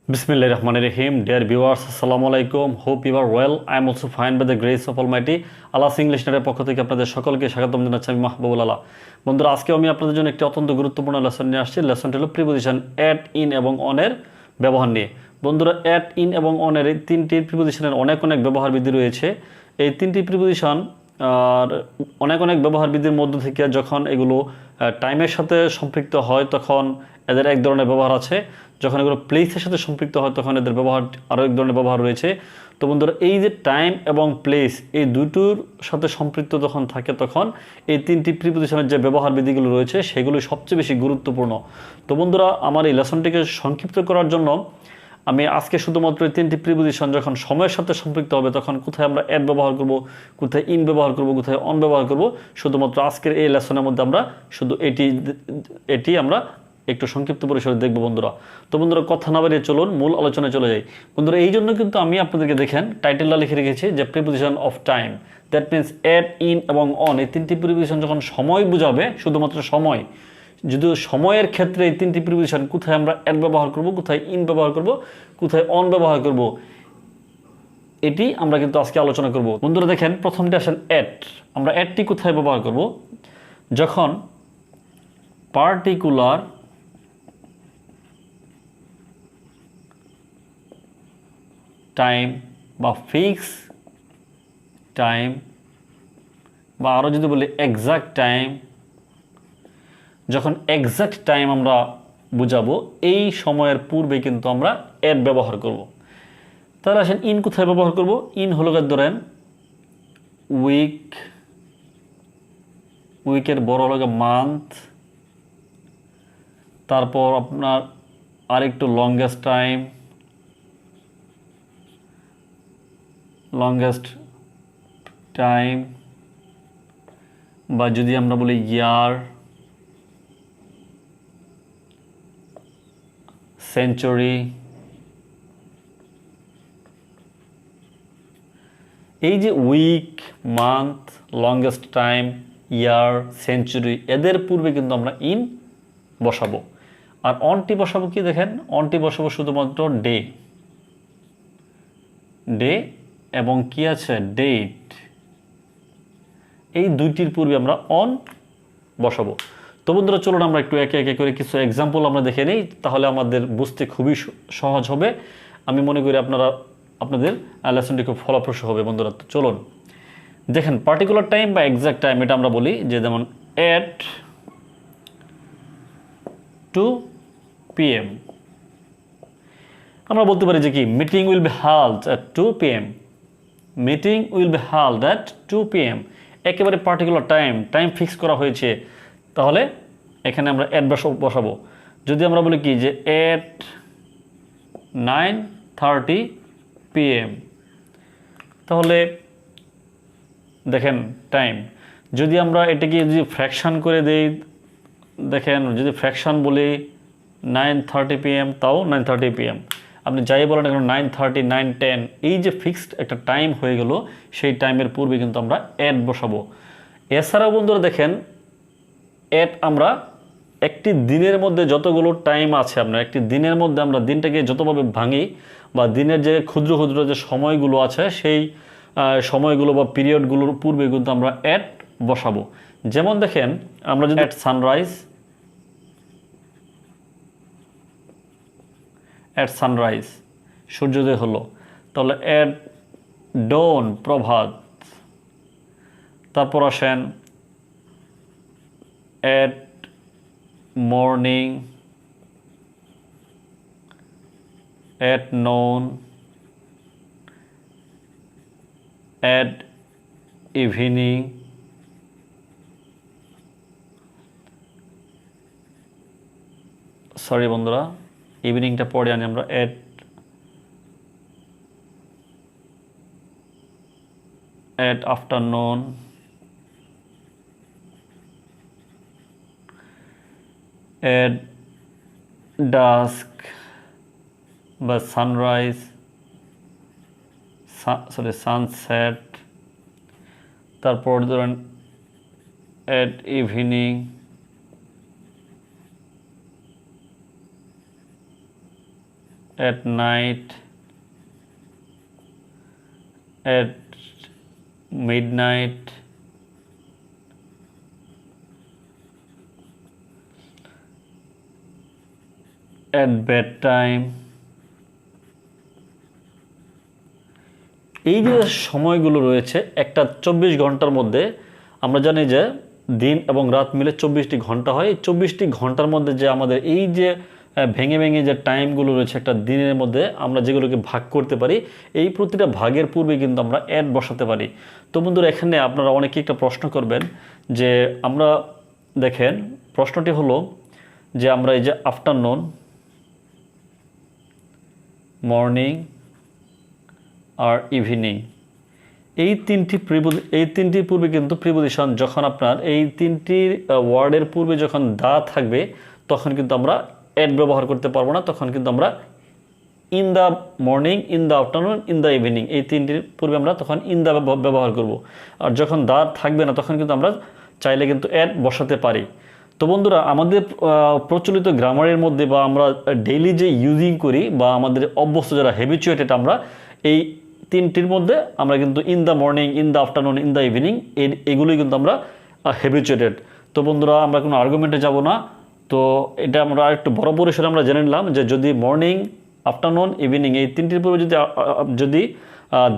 Bismillahirrahmanirrahim. Dear viewers, Assalamu alaikum. Hope you are well. I am also fine by the grace of Almighty. ALAH'S senglishnet পক্ষ থেকে আপনাদের সকলকে স্বাগতম জানাচ্ছি আমি মাহবুবুল আলাহ। বন্ধুরা, আজকে আমি আপনাদের জন্য একটি অত্যন্ত গুরুত্বপূর্ণ লেসন নিয়ে আসছি। লেসনটি হলো প্রিপোজিশন অ্যাট, ইন এবং অন এর ব্যবহার নিয়ে। বন্ধুরা, অ্যাট, ইন এবং অন এর এই তিনটি প্রিপোজিশনের অনেক ব্যবহার বিধি রয়েছে। এই তিনটি প্রিপোজিশন আর অনেক ব্যবহার বিধির মধ্য থেকে যখন এগুলো টাইমের সাথে সম্পৃক্ত হয় তখন এদের এক ধরনের ব্যবহার আছে, যখন এগুলো প্লেসের সাথে সম্পৃক্ত হয় তখন এদের ব্যবহার আরও এক ধরনের ব্যবহার রয়েছে। তো বন্ধুরা, এই যে টাইম এবং প্লেস এই দুটোর সাথে সম্পৃক্ত যখন থাকে তখন এই তিনটি প্রিপোজিশনের যে ব্যবহার বিধিগুলো রয়েছে সেগুলো সবচেয়ে বেশি গুরুত্বপূর্ণ। তো বন্ধুরা, আমার এই লেসনটিকে সংক্ষিপ্ত করার জন্য আমি আজকে শুধুমাত্র এই তিনটি প্রিপোজিশন যখন সময়ের সাথে সম্পৃক্ত হবে তখন কোথায় আমরা অ্যাট ব্যবহার করব, কোথায় ইন ব্যবহার করব, কোথায় অন ব্যবহার করব, শুধুমাত্র আজকের এই লেসনের মধ্যে আমরা শুধু এটি আমরা একটু সংক্ষিপ্ত পরিসরে দেখব বন্ধুরা। তো বন্ধুরা, কথা না বাড়িয়ে চলুন মূল আলোচনায় চলে যাই। বন্ধুরা, এই জন্য কিন্তু আমি আপনাদেরকে দেখেন টাইটেলটা লিখে রেখেছি যে preposition of time, that means at, in এবং অন এই তিনটি প্রিপোজিশন যখন সময় বোঝাবে, শুধুমাত্র সময়, যদি সময়ের ক্ষেত্রে এই তিনটি প্রিপোজিশন কোথায় আমরা অ্যাট ব্যবহার করব, কোথায় ইন ব্যবহার করব, কোথায় অন ব্যবহার করব, এটি আমরা কিন্তু আজকে আলোচনা করব। বন্ধুরা দেখেন, প্রথমটি আসেন অ্যাট। আমরা অ্যাটটি কোথায় ব্যবহার করব? যখন পার্টিকুলার টাইম বা ফিক্স টাইম বা আরও যদি বলি এক্সাক্ট টাইম, যখন এক্সাক্ট টাইম আমরা বুঝাবো এই সময়ের পূর্বে কিন্তু আমরা অ্যাট ব্যবহার করব। তাহলে আসেন ইন কোথায় ব্যবহার করব? ইন হলো ধরেন উইকের বড় হলো মান্থ, তারপর আপনার আরেকটু লংগেস্ট টাইম বা যদি আমরা বলি ইয়ার, সেঞ্চুরি, এই যে উইক, মান্থ, লংগেস্ট টাইম, ইয়ার, সেঞ্চুরি, এদের পূর্বে কিন্তু আমরা ইন বসাবো। আর অনটি বসাবো কি দেখেন, অনটি বসাবো শুধুমাত্র ডে এবং কি আছে ডেট, এই দুইটির পূর্বে আমরা অন বসাবো। তো বন্ধুরা, চলুন আমরা একটু একে একে করে কিছু এক্সাম্পল আমরা দেখে নিই, তাহলে আমাদের বুঝতে খুবই সহজ হবে। আমি মনে করি আপনাদের লেসনটি খুব ফলপ্রসূ হবে। বন্ধুরা, তো চলুন দেখেন, পার্টিকুলার টাইম বা এক্সাক্ট টাইম এটা আমরা বলি যে যেমন অ্যাট 2 PM। আমরা বলতে পারি যে কি meeting will be held at 2 PM। Meeting will be held at 2 PM, একেবারে পার্টিকুলার টাইম ফিক্স করা হয়েছে, তাহলে এখানে আমরা অ্যাট বসাবো। যদি আমরা বলি কি যে অ্যাট 9:30 PM, তাহলে দেখেন টাইম। যদি আমরা এটাকে যদি ফ্র্যাকশান করে দেই, দেখেন যদি ফ্র্যাকশান বলি 9:30 PM, তাও 9:30 PM। আপনি যাই বলেন এখন 9:30, 9:10, এই যে ফিক্সড একটা টাইম হয়ে গেল, সেই টাইমের পূর্বে কিন্তু আমরা অ্যাট বসাবো। এছাড়াও বন্ধুরা দেখেন, অ্যাট আমরা একটি দিনের মধ্যে যতগুলো টাইম আছে, আপনার একটি দিনের মধ্যে আমরা দিনটাকে যতভাবে ভাঙি বা দিনের যে ক্ষুদ্র ক্ষুদ্র যে সময়গুলো আছে সেই সময়গুলো বা পিরিয়ডগুলোর পূর্বে কিন্তু আমরা অ্যাট বসাবো। যেমন দেখেন, আমরা যদি অ্যাট সানরাইজ সূর্যোদয় হলো, তাহলে অ্যাট ডন প্রভাত। তারপর আসেন at morning, at known, at evening, sorry বন্ধুরা, ইভিনিংটা পরে আনি আমরা, অ্যাট আফটারনুন, অ্যাট ডাস্ক বা সানসেট, তারপর ধরেন at evening, at night, at midnight, at bedtime। এই যে সময়গুলো রয়েছে একটা 24 ঘন্টার মধ্যে, আমরা জানি যে দিন এবং রাত মিলে 24টি ঘন্টা হয়। এই 24টি ঘন্টার মধ্যে যে আমাদের এই যে ভেঙে ভেঙে যে টাইমগুলো রয়েছে একটা দিনের মধ্যে, আমরা যেগুলোকে ভাগ করতে পারি, এই প্রতিটা ভাগের পূর্বে কিন্তু আমরা অ্যাট বসাতে পারি। তো বন্ধুরা, এখানে আপনারা অনেকেই একটা প্রশ্ন করবেন যে আমরা দেখেন প্রশ্নটি হলো যে আমরা এই যে আফটারনুন, মর্নিং আর ইভিনিং, এই তিনটির পূর্বে কিন্তু প্রিপোজিশন, যখন আপনার এই তিনটির ওয়ার্ডের পূর্বে যখন দা থাকবে তখন কিন্তু আমরা অ্যাট ব্যবহার করতে পারবো না। তখন কিন্তু আমরা in the morning, in the afternoon, in the evening, এই তিনটির পূর্বে আমরা তখন ইন দ্য ব্যবহার করব। আর যখন দা থাকবে না তখন কিন্তু আমরা চাইলে কিন্তু অ্যাট বসাতে পারি। তো বন্ধুরা, আমাদের প্রচলিত গ্রামারের মধ্যে বা আমরা ডেইলি যে ইউজিং করি বা আমাদের অভ্যস্ত যারা হ্যাবিচুয়েটেড, আমরা এই তিনটির মধ্যে আমরা কিন্তু in the morning, in the afternoon, in the evening, এগুলোই কিন্তু আমরা হ্যাবিচুয়েটেড। তো বন্ধুরা, আমরা কোনো আর্গুমেন্টে যাব না। তো এটা আমরা একটু বড় পরিসরে আমরা জেনে নিলাম যে যদি মর্নিং, আফটারনুন, ইভিনিং এই তিনটির পূর্বে যদি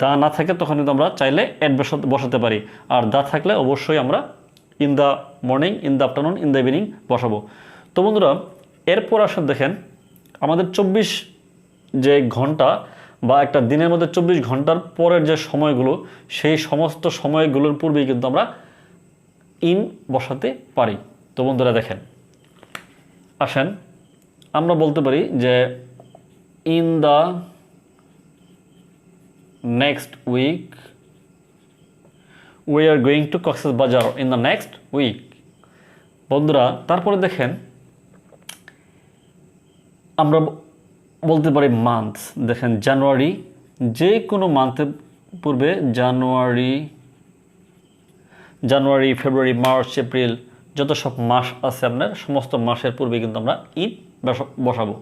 দা না থাকে তখন কিন্তু আমরা চাইলে অ্যাট বসাতে পারি। আর দা থাকলে অবশ্যই আমরা in the morning, in the afternoon, in the evening বসাবো। তো বন্ধুরা, এরপর আসলে দেখেন আমাদের 24 যে ঘন্টা বা একটা দিনের মধ্যে 24 ঘন্টার পরের যে সময়গুলো, সেই সমস্ত সময়গুলোর পূর্বেই কিন্তু আমরা ইন বসাতে পারি। তো বন্ধুরা দেখেন, আসেন আমরা বলতে পারি যে in the next week we are going to Cox's Bazar, in the next week. বন্ধুরা, তারপরে দেখেন আমরা বলতে পারি মান্থ। দেখেন জানুয়ারি, যে কোনো মান্থের পূর্বে জানুয়ারি, ফেব্রুয়ারি, মার্চ, এপ্রিল, যত সব মাস আছে আপনার সমস্ত মাসের পূর্বে কিন্তু আমরা ইন বসাবো।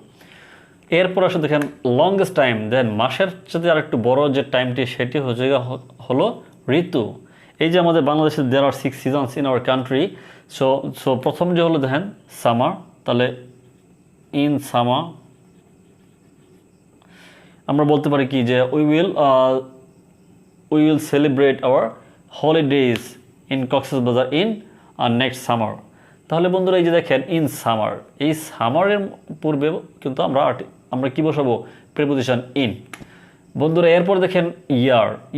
এরপর আসে দেখেন লংগেস্ট টাইম, দেন মাসের সাথে আর একটু বড় যে টাইমটি সেটি হলো ঋতু। এই যে আমাদের বাংলাদেশে দেয়ার আর 6 seasons in our country. So প্রথম যে হলো দেখেন সামার, তাহলে ইন সামার আমরা বলতে পারি কি যে we will celebrate our holidays in Cox's Bazar in next summer. তাহলে বন্ধুরা, এই যে দেখেন ইন সামার, এই সামারের পূর্বে কিন্তু আমরা কি বসাবো? Preposition in. বন্ধুরা, এরপর দেখেন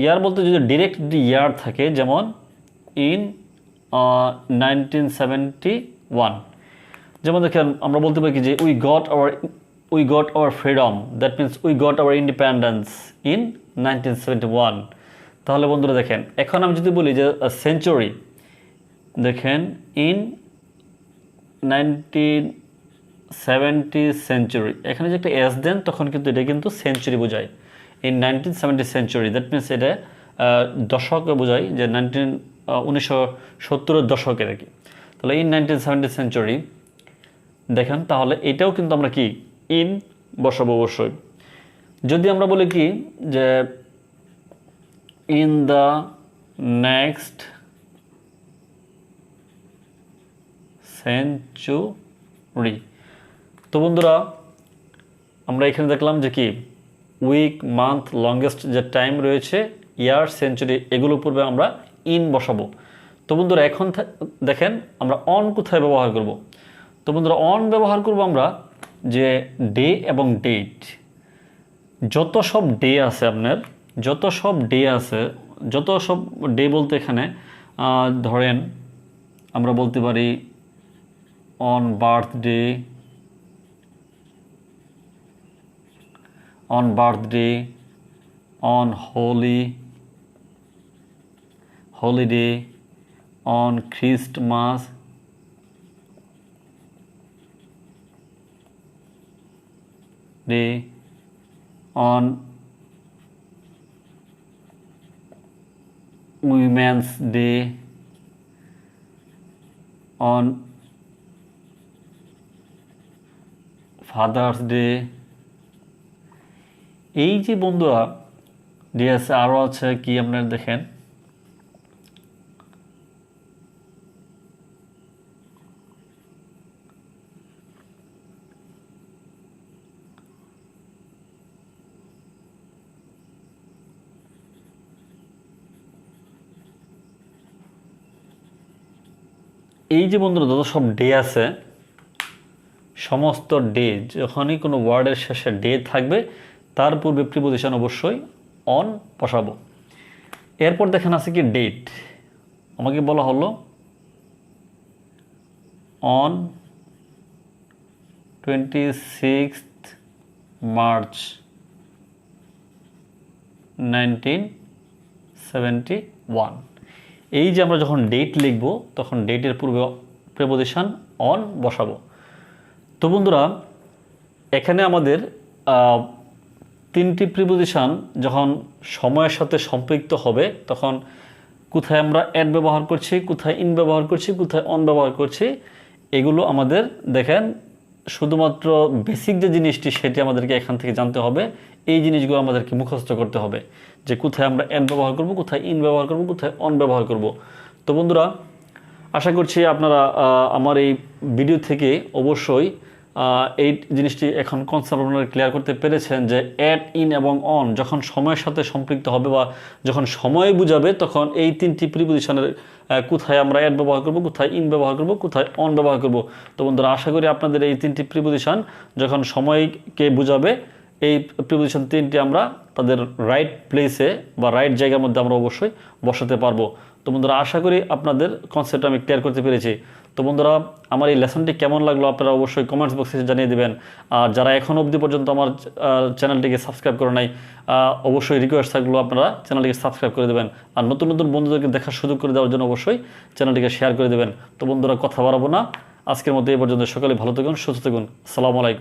ইয়ার বলতে যদি ডিরেক্ট ইয়ার থাকে, যেমন ইন 1971, যেমন দেখেন আমরা বলতে পারি কি যে we got our freedom, that means we got hour independence in 1971। তাহলে বন্ধুরা দেখেন, এখন আমি যদি বলি যে সেঞ্চুরি, দেখেন ইন 1970 সেঞ্চুরি, এখানে যে একটা এস দেন তখন কিন্তু এটা কিন্তু সেঞ্চুরি বোঝায়। ইন 1970 সেঞ্চুরি, দ্যাট মিনস এটা দশকে বোঝায়, যে 1970-এর দশকের আর কি। তাহলে ইন 1970 সেঞ্চুরি দেখেন, তাহলে এটাও কিন্তু আমরা কি ইন বসাবো অবশ্যই। যদি আমরা বলি কি যে ইন দ্য নেক্সট সেঞ্চুরি, তো বন্ধুরা আমরা এখানে দেখলাম যে কি উইক, মান্থ, লংগেস্ট যে টাইম রয়েছে, ইয়ার, সেঞ্চুরি, এগুলোর পূর্বে আমরা ইন বসাবো। তো বন্ধুরা এখন দেখেন আমরা অন কোথায় ব্যবহার করব। তো বন্ধুরা, অন ব্যবহার করব আমরা যে ডে এবং ডেট, যত সব ডে আছে আপনার, যত সব ডে বলতে এখানে ধরেন আমরা বলতে পারি on birthday, on holiday, on Christmas, day, on women's day, on father's day, এই যে বন্ধুরা ডে আছে, আরও আছে কি আপনারা দেখেন, এই যে বন্ধুরা যত সব ডে আছে, সমস্ত ডে, যখনই কোনো ওয়ার্ডের শেষে ডে থাকবে তার পূর্বে প্রিপোজিশন অবশ্যই অন বসাবো। এরপর দেখেন আছে কি ডেট। আমাকে বলা হলো অন 26 মার্চ 1971। এই যে আমরা যখন ডেট লিখব তখন ডেটের পূর্বে প্রিপোজিশন অন বসাবো। তো বন্ধুরা এখানে আমাদের তিনটি প্রিপোজিশন যখন সময়ের সাথে সম্পৃক্ত হবে তখন কোথায় আমরা অ্যাট ব্যবহার করছি, কোথায় ইন ব্যবহার করছি, কোথায় অন ব্যবহার করছি, এগুলো আমাদের দেখেন শুধুমাত্র বেসিক যে জিনিসটি সেটি আমাদেরকে এখান থেকে জানতে হবে। এই জিনিসগুলো আমাদেরকে মুখস্থ করতে হবে যে কোথায় আমরা অ্যাট ব্যবহার করব, কোথায় ইন ব্যবহার করব, কোথায় অন ব্যবহার করব। তো বন্ধুরা আশা করছি আপনারা আমার এই ভিডিও থেকে অবশ্যই এই জিনিসটি এখন কনসেপ্ট আপনারা ক্লিয়ার করতে পেরেছেন যে অ্যাট, ইন এবং অন যখন সময়ের সাথে সম্পৃক্ত হবে বা যখন সময় বুঝাবে তখন এই তিনটি প্রিপোজিশনের কোথায় আমরা অ্যাট ব্যবহার করব, কোথায় ইন ব্যবহার করব, কোথায় অন ব্যবহার করব। তো বন্ধুরা আশা করি আপনাদের এই তিনটি প্রিপোজিশন যখন সময়কে বুঝাবে এই প্রিপোজিশন তিনটি আমরা তাদের রাইট প্লেসে বা রাইট জায়গার মধ্যে আমরা অবশ্যই বসাতে পারবো। তো বন্ধুরা আশা করি আপনাদের কনসেপ্ট আমি ক্লিয়ার করতে পেরেছি। তো বন্ধুরা আমার এই লেসনটি কেমন লাগলো আপনারা অবশ্যই কমেন্টস বক্সে জানিয়ে দেবেন। আর যারা এখন অবধি পর্যন্ত আমার চ্যানেলটিকে সাবস্ক্রাইব করে নাই, অবশ্যই রিকোয়েস্ট থাকলো আপনারা চ্যানেলটিকে সাবস্ক্রাইব করে দেবেন। আর নতুন নতুন বন্ধুদেরকে দেখার সুযোগ করে দেওয়ার জন্য অবশ্যই চ্যানেলটিকে শেয়ার করে দেবেন। তো বন্ধুরা কথা বাড়াবো না, আজকের মধ্যে এই পর্যন্ত। সকলে ভালো থাকুন, সুস্থ থাকুন। আসসালামু আলাইকুম।